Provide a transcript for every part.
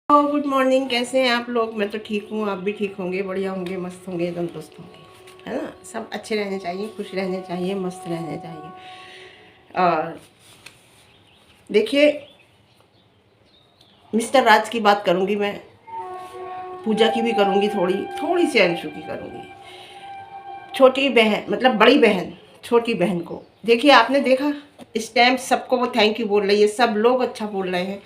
Good morning. कैसे हैं आप लोग? मैं तो ठीक हूँ, आप भी ठीक होंगे, बढ़िया होंगे, मस्त होंगे, तंदुरुस्त होंगे, है ना। सब अच्छे रहने चाहिए, खुश रहने चाहिए, मस्त रहने चाहिए। और देखिए, मिस्टर राज की बात करूँगी मैं, पूजा की भी करूँगी, थोड़ी थोड़ी सी अंशु की करूँगी। छोटी बहन मतलब बड़ी बहन छोटी बहन को देखिए, आपने देखा इस टाइम सबको वो थैंक यू बोल रही है, सब लोग अच्छा बोल रहे हैं,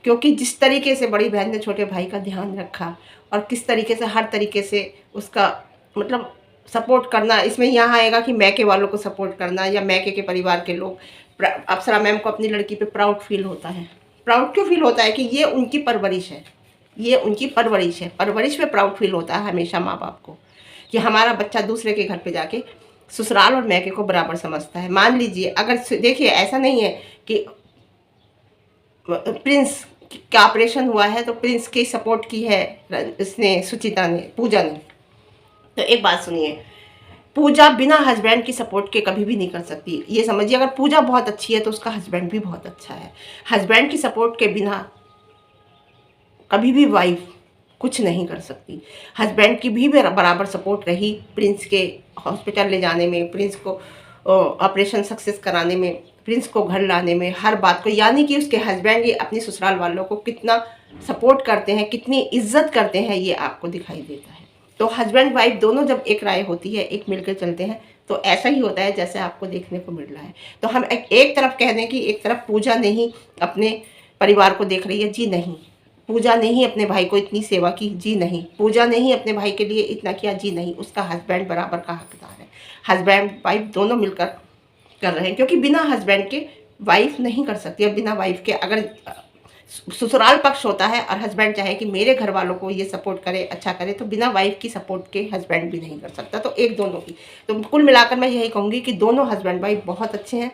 क्योंकि जिस तरीके से बड़ी बहन ने छोटे भाई का ध्यान रखा और किस तरीके से हर तरीके से उसका मतलब सपोर्ट करना। इसमें यहाँ आएगा कि मैके वालों को सपोर्ट करना या मैके के परिवार के लोग। अप्सरा मैम को अपनी लड़की पे प्राउड फील होता है। प्राउड क्यों फील होता है? कि ये उनकी परवरिश है, ये उनकी परवरिश है। परवरिश पे प्राउड फील होता है हमेशा माँ बाप को, कि हमारा बच्चा दूसरे के घर पे जाके ससुराल और मैके को बराबर समझता है। मान लीजिए, अगर देखिए ऐसा नहीं है कि प्रिंस का ऑपरेशन हुआ है तो प्रिंस की सपोर्ट की है इसने, सुचिता ने, पूजा ने। तो एक बात सुनिए, पूजा बिना हस्बैंड की सपोर्ट के कभी भी नहीं कर सकती। ये समझिए, अगर पूजा बहुत अच्छी है तो उसका हस्बैंड भी बहुत अच्छा है। हस्बैंड की सपोर्ट के बिना कभी भी वाइफ कुछ नहीं कर सकती। हस्बैंड की भी बराबर सपोर्ट रही प्रिंस के हॉस्पिटल ले जाने में, प्रिंस को ऑपरेशन सक्सेस कराने में, प्रिंस को घर लाने में, हर बात को। यानी कि उसके हस्बैंड ये अपनी ससुराल वालों को कितना सपोर्ट करते हैं, कितनी इज्जत करते हैं, ये आपको दिखाई देता है। तो हस्बैंड वाइफ दोनों जब एक राय होती है, एक मिलकर चलते हैं, तो ऐसा ही होता है जैसे आपको देखने को मिल रहा है। तो हम एक तरफ कह दें कि एक तरफ पूजा नहीं अपने परिवार को देख रही है, जी नहीं। पूजा ने ही अपने भाई को इतनी सेवा की, जी नहीं। पूजा ने ही अपने भाई के लिए इतना किया, जी नहीं। उसका हस्बैंड बराबर का हकदार है। हस्बैंड वाइफ दोनों मिलकर कर रहे हैं, क्योंकि बिना हस्बैंड के वाइफ नहीं कर सकती। और बिना वाइफ के अगर ससुराल पक्ष होता है और हस्बैंड चाहे कि मेरे घर वालों को ये सपोर्ट करे, अच्छा करे, तो बिना वाइफ की सपोर्ट के हस्बैंड भी नहीं कर सकता। तो एक दोनों की, तो कुल मिलाकर मैं यही कहूँगी कि दोनों हस्बैंड वाइफ बहुत अच्छे हैं।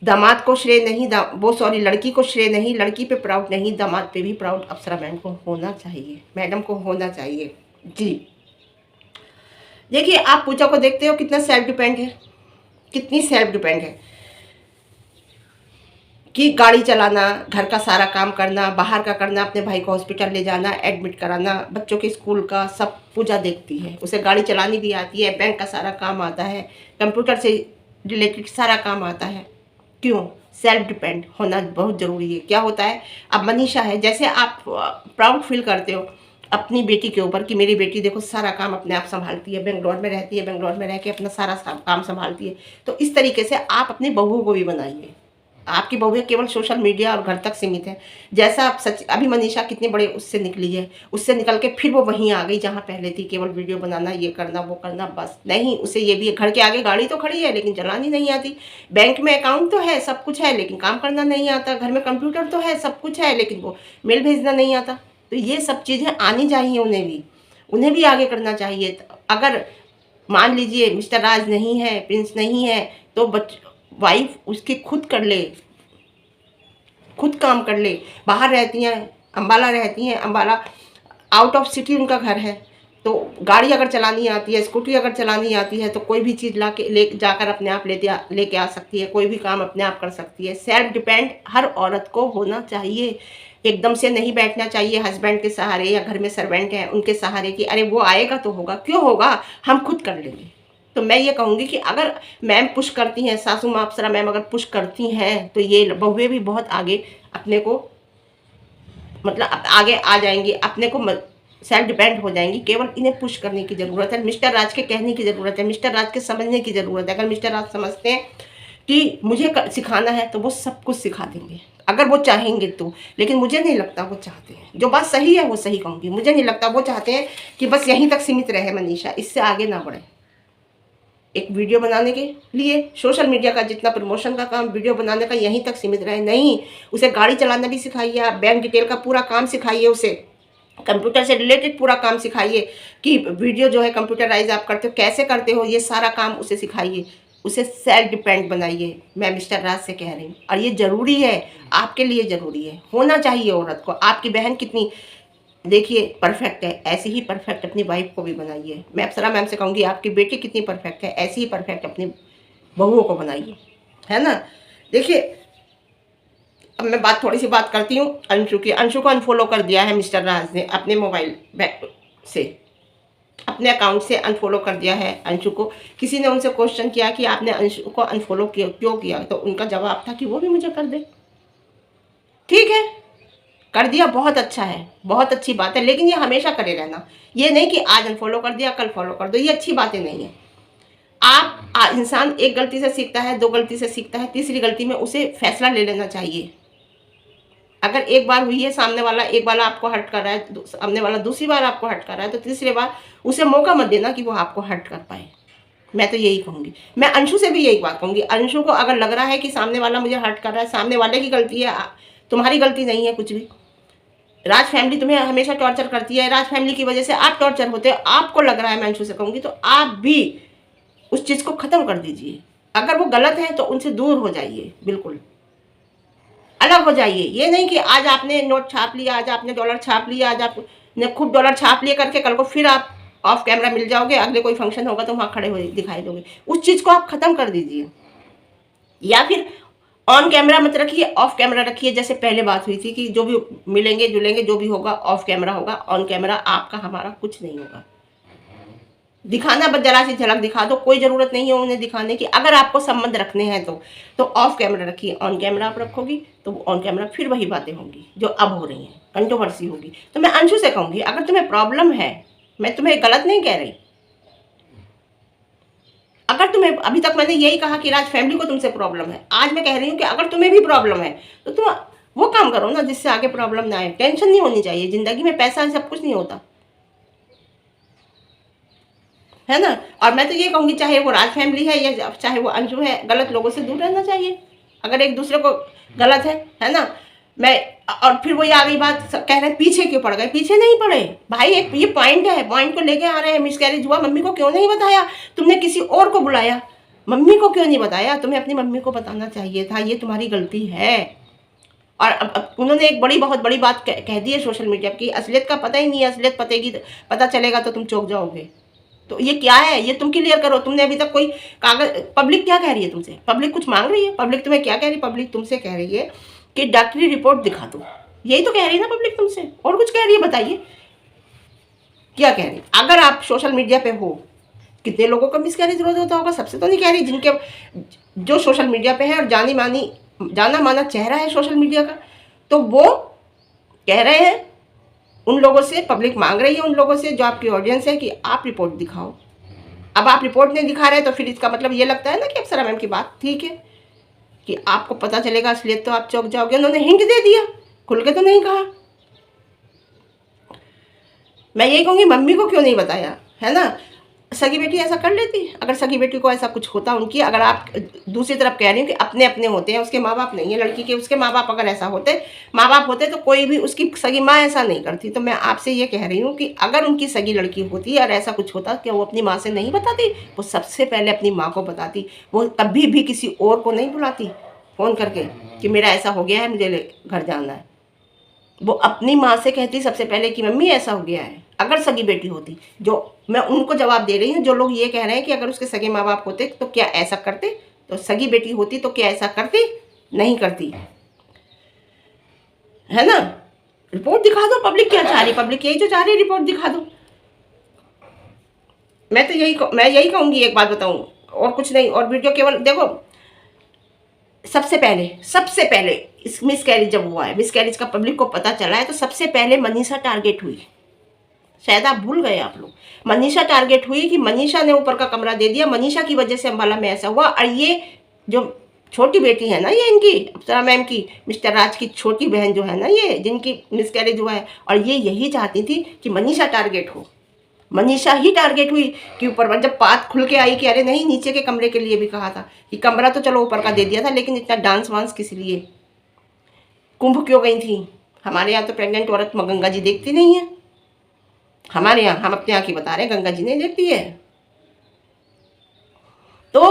दामाद को श्रेय नहीं, लड़की को श्रेय नहीं, लड़की पे प्राउड नहीं, दामाद पे भी प्राउड अप्सरा मैम को होना चाहिए, मैडम को होना चाहिए। जी देखिए, आप पूजा को देखते हो कितना सेल्फ डिपेंड है, कितनी सेल्फ डिपेंड है, कि गाड़ी चलाना, घर का सारा काम करना, बाहर का करना, अपने भाई को हॉस्पिटल ले जाना, एडमिट कराना, बच्चों के स्कूल का सब पूजा देखती है। उसे गाड़ी चलानी भी आती है, बैंक का सारा काम आता है, कंप्यूटर से रिलेटेड सारा काम आता है। क्यों? सेल्फ डिपेंड होना बहुत ज़रूरी है। क्या होता है, अब मनीषा है, जैसे आप प्राउड फील करते हो अपनी बेटी के ऊपर कि मेरी बेटी देखो सारा काम अपने आप संभालती है, बेंगलोर में रहती है, बेंगलोर में रह के अपना सारा काम संभालती है, तो इस तरीके से आप अपनी बहुओं को भी बनाइए। आपकी बहुएं केवल सोशल मीडिया और घर तक सीमित है। जैसा आप सच, अभी मनीषा कितने बड़े उससे निकली है, उससे निकल के फिर वो वहीं आ गई जहाँ पहले थी, केवल वीडियो बनाना, ये करना, वो करना, बस नहीं। उसे ये भी है, घर के आगे गाड़ी तो खड़ी है लेकिन चलानी नहीं आती, बैंक में अकाउंट तो है, सब कुछ है, लेकिन काम करना नहीं आता, घर में कंप्यूटर तो है, सब कुछ है, लेकिन वो मेल भेजना नहीं आता। तो ये सब चीज़ें आनी चाहिए, उन्हें भी आगे करना चाहिए। अगर मान लीजिए मिस्टर राज नहीं है, प्रिंस नहीं है, तो वाइफ उसकी खुद कर ले, खुद काम कर ले। बाहर रहती हैं, अम्बाला रहती हैं, अम्बाला आउट ऑफ सिटी उनका घर है, तो गाड़ी अगर चलानी आती है, स्कूटी अगर चलानी आती है, तो कोई भी चीज़ ला के ले जाकर अपने आप लेके आ सकती है, कोई भी काम अपने आप कर सकती है। सेल्फ डिपेंड हर औरत को होना चाहिए। एकदम से नहीं बैठना चाहिए हस्बैंड के सहारे, या घर में सर्वेंट हैं उनके सहारे, कि अरे वो आएगा तो होगा, क्यों होगा, हम खुद कर लेंगे। तो मैं ये कहूँगी कि अगर मैम पुश करती हैं, सासू माँ अप्सरा मैम अगर पुश करती हैं, तो ये बहुएं भी बहुत आगे अपने को मतलब आगे आ जाएंगी, अपने को सेल्फ डिपेंड हो जाएंगी। केवल इन्हें पुश करने की ज़रूरत है, मिस्टर राज के कहने की ज़रूरत है, मिस्टर राज के समझने की ज़रूरत है। अगर मिस्टर राज समझते हैं कि मुझे सिखाना है, तो वो सब कुछ सिखा देंगे, अगर वो चाहेंगे तो। लेकिन मुझे नहीं लगता वो चाहते हैं। जो बात सही है वो सही कहूँगी, मुझे नहीं लगता वो चाहते हैं कि बस यहीं तक सीमित रहे मनीषा, इससे आगे ना बढ़े। एक वीडियो बनाने के लिए सोशल मीडिया का जितना प्रमोशन का काम वीडियो बनाने का यहीं तक सीमित रहे, नहीं। उसे गाड़ी चलाना भी सिखाइए, आप बैंक डिटेल का पूरा काम सिखाइए, उसे कंप्यूटर से रिलेटेड पूरा काम सिखाइए, कि वीडियो जो है कंप्यूटराइज आप करते हो, कैसे करते हो, ये सारा काम उसे सिखाइए। उसे सेल्फ डिपेंड बनाइए, मैं मिस्टर राज से कह रही हूँ। और ये ज़रूरी है, आपके लिए ज़रूरी है, होना चाहिए औरत को। आपकी बहन कितनी देखिए परफेक्ट है, ऐसी ही परफेक्ट अपनी वाइफ को भी बनाइए। मैं अप्सरा मैम से कहूँगी आपकी बेटी कितनी परफेक्ट है, ऐसी ही परफेक्ट अपनी बहुओं को बनाइए, है ना। देखिए, अब मैं थोड़ी सी बात करती हूँ अंशु की। अंशु को अनफॉलो कर दिया है मिस्टर राज ने अपने मोबाइल से, अपने अकाउंट से अनफॉलो कर दिया है अंशु को। किसी ने उनसे क्वेश्चन किया कि आपने अंशु को अनफॉलो क्यों किया, तो उनका जवाब था कि वो भी मुझे कर दे। ठीक है, कर दिया, बहुत अच्छा है, बहुत अच्छी बात है, लेकिन ये हमेशा करे रहना। ये नहीं कि आज अनफॉलो कर दिया कल फॉलो कर दो, ये अच्छी बातें नहीं है। इंसान एक गलती से सीखता है, 2 गलती से सीखता है, तीसरी गलती में उसे फैसला ले लेना चाहिए। अगर एक बार हुई है, सामने वाला एक बार आपको हर्ट कर रहा है, सामने वाला दूसरी बार आपको हर्ट कर रहा है, तो तीसरी बार उसे मौका मत देना कि वो आपको हर्ट कर पाए। मैं तो यही कहूँगी। मैं अंशु से भी यही बात कहूँगी। अंशु को अगर लग रहा है कि सामने वाला मुझे हर्ट कर रहा है, सामने वाले की गलती है, तुम्हारी गलती नहीं है कुछ भी। राज फैमिली तुम्हें हमेशा टॉर्चर करती है, राज फैमिली की वजह से आप टॉर्चर होते हो, आपको लग रहा है, मैं अंशु से कहूँगी, तो आप भी उस चीज़ को ख़त्म कर दीजिए। अगर वो गलत है तो उनसे दूर हो जाइए, बिल्कुल अलग हो जाइए। ये नहीं कि आज आपने नोट छाप लिया, आज आपने डॉलर छाप लिया, आज आपने खूब डॉलर छाप लिए करके कल को फिर आप ऑफ कैमरा मिल जाओगे, अगले कोई फंक्शन होगा तो वहाँ खड़े हो दिखाई दोगे। उस चीज़ को आप ख़त्म कर दीजिए, या फिर ऑन कैमरा मत रखिए, ऑफ कैमरा रखिए। जैसे पहले बात हुई थी कि जो भी मिलेंगे जुलेंगे जो भी होगा ऑफ कैमरा होगा, ऑन कैमरा आपका हमारा कुछ नहीं होगा। दिखाना बस जरा सी झलक दिखा दो, कोई ज़रूरत नहीं है उन्हें दिखाने की। अगर आपको संबंध रखने हैं तो ऑफ कैमरा रखिए। ऑन कैमरा आप रखोगी तो ऑन कैमरा फिर वही बातें होंगी जो अब हो रही हैं, कंट्रोवर्सी होगी। तो मैं अंशु से कहूँगी, अगर तुम्हें प्रॉब्लम है, मैं तुम्हें गलत नहीं कह रही, अगर तुम्हें, अभी तक मैंने यही कहा कि राज फैमिली को तुमसे प्रॉब्लम है, आज मैं कह रही हूँ कि अगर तुम्हें भी प्रॉब्लम है तो तुम वो काम करो ना जिससे आगे प्रॉब्लम ना आए। टेंशन नहीं होनी चाहिए ज़िंदगी में, पैसा सब कुछ नहीं होता है ना। और मैं तो ये कहूँगी, चाहे वो राज फैमिली है या चाहे वो अंशु है, गलत लोगों से दूर रहना चाहिए। अगर एक दूसरे को गलत है ना। मैं और फिर वही आ गई बात, कह रहे हैं पीछे क्यों पड़ गए। पीछे नहीं पड़े भाई, एक ये पॉइंट है, पॉइंट को लेके आ रहे हैं। मिसकैरेज हुआ, मम्मी को क्यों नहीं बताया, तुमने किसी और को बुलाया, मम्मी को क्यों नहीं बताया। तुम्हें अपनी मम्मी को बताना चाहिए था, ये तुम्हारी गलती है। और अब उन्होंने एक बहुत बड़ी बात कह दी है सोशल मीडिया की, असलियत का पता ही नहीं है, असलियत पता चलेगा तो तुम चौंक जाओगे। तो ये क्या है, ये तुम क्लियर करो। तुमने अभी तक कोई कागज, पब्लिक क्या कह रही है तुमसे, पब्लिक कुछ मांग रही है, पब्लिक तुम्हें क्या कह रही है, पब्लिक तुमसे कह रही है कि डॉक्टरी रिपोर्ट दिखा दो। यही तो कह रही है ना पब्लिक तुमसे, और कुछ कह रही है, बताइए क्या कह रही है। अगर आप सोशल मीडिया पे हो, कितने लोगों का मिसकैरेज रोज होता होगा, सबसे तो नहीं कह रही, जिनके जो सोशल मीडिया पे है और जाना माना चेहरा है सोशल मीडिया का, तो वो कह रहे हैं उन लोगों से, पब्लिक मांग रही है उन लोगों से जो आपकी ऑडियंस है कि आप रिपोर्ट दिखाओ। अब आप रिपोर्ट नहीं दिखा रहे तो फिर इसका मतलब ये लगता है ना कि अप्सरा मैम की बात ठीक है कि आपको पता चलेगा असलियत तो आप चौंक जाओगे। उन्होंने हिंट दे दिया, खुल के तो नहीं कहा। मैं यही कहूँगी, मम्मी को क्यों नहीं बताया, है ना। सगी बेटी ऐसा कर लेती, अगर सगी बेटी को ऐसा कुछ होता उनकी, अगर आप दूसरी तरफ कह रही हूँ कि अपने अपने होते हैं, उसके माँ बाप नहीं है लड़की के, उसके माँ बाप अगर ऐसा होते, माँ बाप होते तो कोई भी उसकी सगी माँ ऐसा नहीं करती। तो मैं आपसे ये कह रही हूँ कि अगर उनकी सगी लड़की होती और ऐसा कुछ होता, क्या वो अपनी माँ से नहीं बताती, वो सबसे पहले अपनी माँ को बताती। वो कभी भी किसी और को नहीं बुलाती फ़ोन करके कि मेरा ऐसा हो गया है, मुझे घर जाना है। वो अपनी माँ से कहती सबसे पहले कि मम्मी ऐसा हो गया है। अगर सगी बेटी होती, जो मैं उनको जवाब दे रही हूँ, जो लोग ये कह रहे हैं कि अगर उसके सगे माँ बाप होते तो क्या ऐसा करते, तो सगी बेटी होती तो क्या ऐसा करती, नहीं करती, है ना। रिपोर्ट दिखा दो। पब्लिक क्या चाह रही, पब्लिक यही जो चाह रही है, रिपोर्ट दिखा दो। मैं यही कहूँगी, एक बात बताऊँ और कुछ नहीं। और वीडियो केवल देखो, सबसे पहले इस मिसकैरेज जब हुआ है, मिसकैरेज का पब्लिक को पता चला है, तो सबसे पहले मनीषा टारगेट हुई। शायद आप भूल गए आप लोग, मनीषा टारगेट हुई कि मनीषा ने ऊपर का कमरा दे दिया, मनीषा की वजह से अम्बाला में ऐसा हुआ। और ये जो छोटी बेटी है ना, ये इनकी अप्सरा मैम की, मिस्टर राज की छोटी बहन जो है ना, ये जिनकी मिसकैरेज हुआ है, और ये यही चाहती थी कि मनीषा टारगेट हो। मनीषा ही टारगेट हुई कि ऊपर, जब बात खुल के आई कि अरे नहीं, नीचे के कमरे के लिए भी कहा था कि कमरा तो चलो ऊपर का दे दिया था, लेकिन इतना डांस वांस किस लिए, कुंभ क्यों गई थी। हमारे यहाँ तो प्रेग्नेंट औरत गंगा जी देखती नहीं है, हमारे यहाँ, हम अपने यहाँ की बता रहे हैं, गंगा जी नहीं देखती है। तो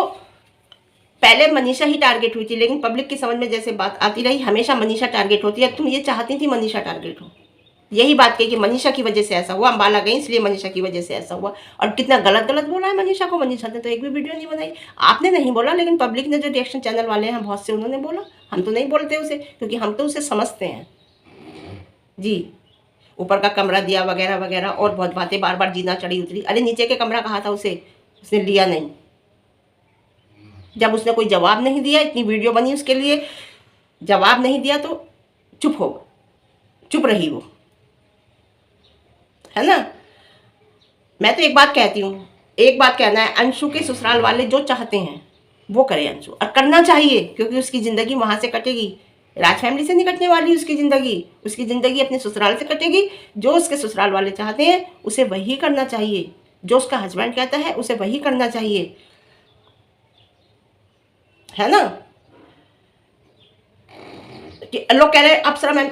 पहले मनीषा ही टारगेट हुई थी, लेकिन पब्लिक की समझ में जैसे बात आती रही, हमेशा मनीषा टारगेट होती है। तुम ये चाहती थी मनीषा टारगेट हो, यही बात कही कि मनीषा की वजह से ऐसा हुआ, अम्बाला गई इसलिए मनीषा की वजह से ऐसा हुआ। और कितना गलत बोला है मनीषा को। मनीषा ने तो एक भी वीडियो नहीं बनाई, आपने नहीं बोला, लेकिन पब्लिक ने, जो रिएक्शन चैनल वाले हैं बहुत से, उन्होंने बोला हम तो नहीं बोलते उसे, क्योंकि हम तो उसे समझते हैं जी। ऊपर का कमरा दिया वगैरह वगैरह और बहुत बातें, बार बार जीना चढ़ी उतरी। अरे नीचे के कमरा कहा था उसे, उसने लिया नहीं। जब उसने कोई जवाब नहीं दिया, इतनी वीडियो बनी उसके लिए, जवाब नहीं दिया तो चुप रही वो, है ना। मैं तो एक बात कहती हूँ, एक बात कहना है, अंशु के ससुराल वाले जो चाहते हैं वो करे अंशु, और करना चाहिए, क्योंकि उसकी ज़िंदगी वहाँ से कटेगी। राज फैमिली से नहीं कटने वाली उसकी ज़िंदगी अपने ससुराल से कटेगी। जो उसके ससुराल वाले चाहते हैं उसे वही करना चाहिए, जो उसका हस्बैंड कहता है उसे वही करना चाहिए, है ना। कि लोग कह रहे हैं अप्सरा मैम,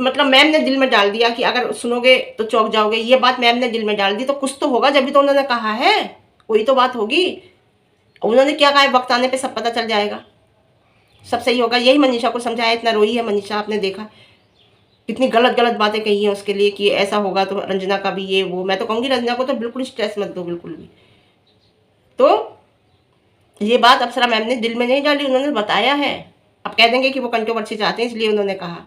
मतलब मैम ने दिल में डाल दिया कि अगर सुनोगे तो चौंक जाओगे। ये बात मैम ने दिल में डाल दी तो कुछ तो होगा, जब भी तो उन्होंने कहा है, कोई तो बात होगी। उन्होंने क्या कहा है, वक्त आने पे सब पता चल जाएगा, सब सही होगा। यही मनीषा को समझाया, इतना रोई है मनीषा, आपने देखा कितनी गलत गलत बातें कही हैं उसके लिए कि ऐसा होगा तो रंजना का भी ये वो। मैं तो कहूँगी रंजना को तो बिल्कुल स्ट्रेस मत दो, बिल्कुल भी। तो ये बात अप्सरा मैम ने दिल में नहीं डाली, उन्होंने बताया है। अब कह देंगे कि वो कंट्रोवर्सी चाहते हैं इसलिए उन्होंने कहा।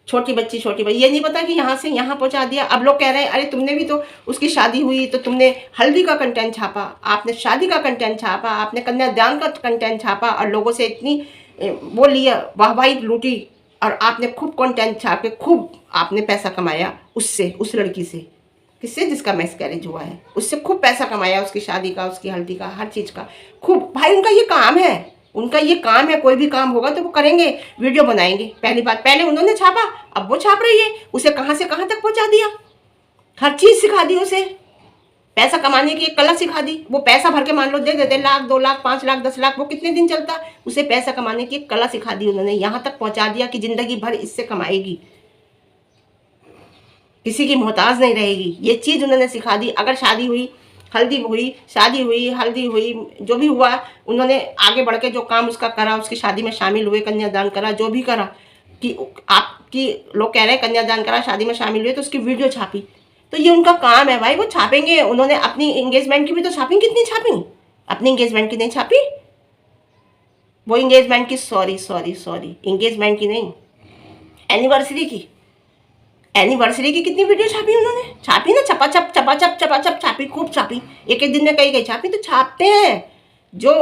छोटी बच्ची ये नहीं पता कि यहाँ से यहाँ पहुँचा दिया। अब लोग कह रहे हैं अरे तुमने भी तो, उसकी शादी हुई तो तुमने हल्दी का कंटेंट छापा, आपने शादी का कंटेंट छापा, आपने कन्यादान का कंटेंट छापा, और लोगों से इतनी वो लिया, वाहवाही लूटी, और आपने खूब कंटेंट छाप के खूब आपने पैसा कमाया उससे, उस लड़की से, किससे, जिसका मिसकैरेज हुआ है, उससे खूब पैसा कमाया, उसकी शादी का, उसकी हल्दी का, हर चीज़ का खूब। भाई उनका ये काम है, उनका ये काम है। कोई भी काम होगा तो वो करेंगे, वीडियो बनाएंगे। पहली बात, पहले उन्होंने छापा, अब वो छाप रही है। उसे कहाँ से कहाँ तक पहुँचा दिया, हर चीज़ सिखा दी उसे, पैसा कमाने की एक कला सिखा दी। वो पैसा भर के मान लो दे देते, 1 लाख 2 लाख 5 लाख 10 लाख, वो कितने दिन चलता, उसे पैसा कमाने की एक कला सिखा दी उन्होंने, यहाँ तक पहुँचा दिया कि ज़िंदगी भर इससे कमाएगी, किसी की मोहताज नहीं रहेगी। ये चीज़ उन्होंने सिखा दी। अगर शादी हुई, हल्दी हुई, शादी हुई, हल्दी हुई, जो भी हुआ, उन्होंने आगे बढ़ के जो काम उसका करा, उसकी शादी में शामिल हुए, कन्यादान करा, जो भी करा, कि आपकी लोग कह रहे हैं कन्यादान करा, शादी में शामिल हुए, तो उसकी वीडियो छापी, तो ये उनका काम है भाई, वो छापेंगे। उन्होंने अपनी इंगेजमेंट की भी तो छापी, कितनी छापी, अपनी इंगेजमेंट की नहीं छापी, वो इंगेजमेंट की, सॉरी इंगेजमेंट की नहीं, एनिवर्सरी की, एनिवर्सरी की कितनी वीडियो छापी उन्होंने, छापी ना, चपाचप छापी, खूब छापी, एक एक दिन में कई छापी। तो छापते हैं, जो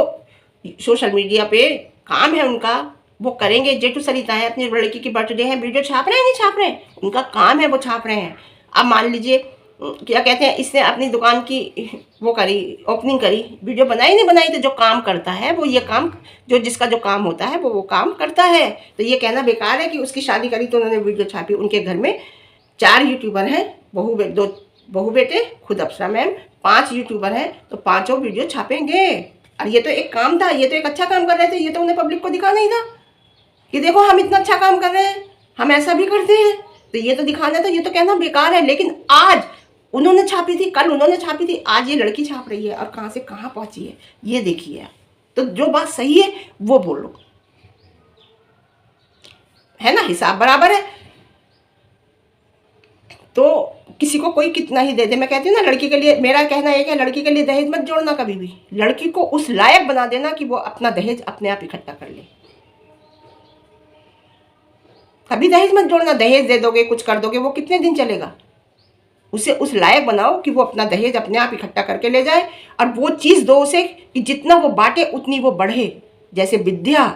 सोशल मीडिया पे काम है उनका वो करेंगे। जेठू सरिता है, अपनी लड़की की बर्थडे है, वीडियो छाप रहे हैं, नहीं छाप रहे हैं, उनका काम है, वो छाप रहे हैं। अब मान लीजिए क्या कहते हैं, इसने अपनी दुकान की वो करी, ओपनिंग करी, वीडियो बनाई नहीं बनाई, तो जो काम करता है वो ये काम, जो जिसका जो काम होता है वो काम करता है। तो ये कहना बेकार है कि उसकी शादी करी तो उन्होंने वीडियो छापी। उनके घर में 4 यूट्यूबर हैं, दो बहू बेटे, खुद अप्सरा मैम, 5 यूट्यूबर हैं, तो 5 वीडियो छापेंगे। और ये तो एक काम था, ये तो एक अच्छा काम कर रहे थे, ये तो उन्हें पब्लिक को दिखा नहीं था कि देखो हम इतना अच्छा काम कर रहे हैं, हम ऐसा भी करते हैं, तो ये तो दिखाना था। ये तो कहना बेकार है। लेकिन आज उन्होंने छापी थी, कल उन्होंने छापी थी, आज ये लड़की छाप रही है, और कहाँ से कहाँ पहुंची है ये देखिए। तो जो बात सही है वो बोलो, है ना, हिसाब बराबर है। तो किसी को कोई कितना ही दे दे, मैं कहती हूँ ना, लड़की के लिए मेरा कहना एक है, लड़की के लिए दहेज मत जोड़ना कभी भी। लड़की को उस लायक बना देना कि वो अपना दहेज अपने आप इकट्ठा कर ले। कभी दहेज मत जोड़ना, दहेज दे दोगे, कुछ कर दोगे, वो कितने दिन चलेगा। उसे उस लायक बनाओ कि वो अपना दहेज अपने आप इकट्ठा करके ले जाए, और वो चीज़ दो उसे कि जितना वो बांटे उतनी वो बढ़े। जैसे विद्या,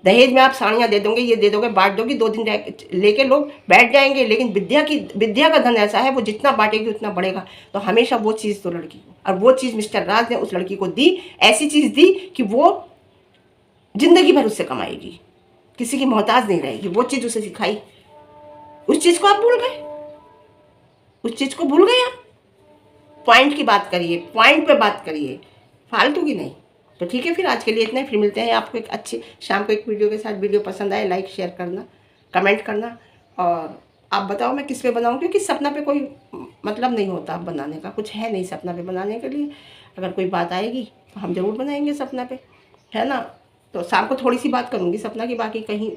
दहेज में आप साड़ियाँ दे दोगे, ये दे दोगे, बांट दोगे, 2 दिन लेके लोग बैठ जाएंगे। लेकिन विद्या का धन ऐसा है, वो जितना बांटेगी उतना बढ़ेगा। तो हमेशा वो चीज़ तो लड़की को, और वो चीज़ मिस्टर राज ने उस लड़की को दी, ऐसी चीज़ दी कि वो जिंदगी भर उससे कमाएगी, किसी की मोहताज नहीं रहेगी। वो चीज़ उसे सिखाई, उस चीज़ को आप भूल गए, उस चीज़ को भूल गए आप। पॉइंट की बात करिए, पॉइंट पे बात करिए, फालतू की नहीं। तो ठीक है, फिर आज के लिए इतना ही। फिर मिलते हैं आपको एक अच्छी शाम को एक वीडियो के साथ। वीडियो पसंद आए लाइक शेयर करना, कमेंट करना, और आप बताओ मैं किस पे बनाऊँ, क्योंकि सपना पे कोई मतलब नहीं होता बनाने का, कुछ है नहीं सपना पे बनाने के लिए। अगर कोई बात आएगी तो हम ज़रूर बनाएंगे सपना पे, है ना। तो शाम को थोड़ी सी बात करूँगी सपना की, बाकी कहीं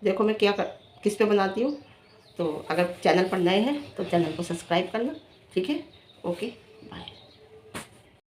देखो मैं किस पे बनाती हूँ। तो अगर चैनल पर नए हैं तो चैनल को सब्सक्राइब करना, ठीक है। Okay, bye.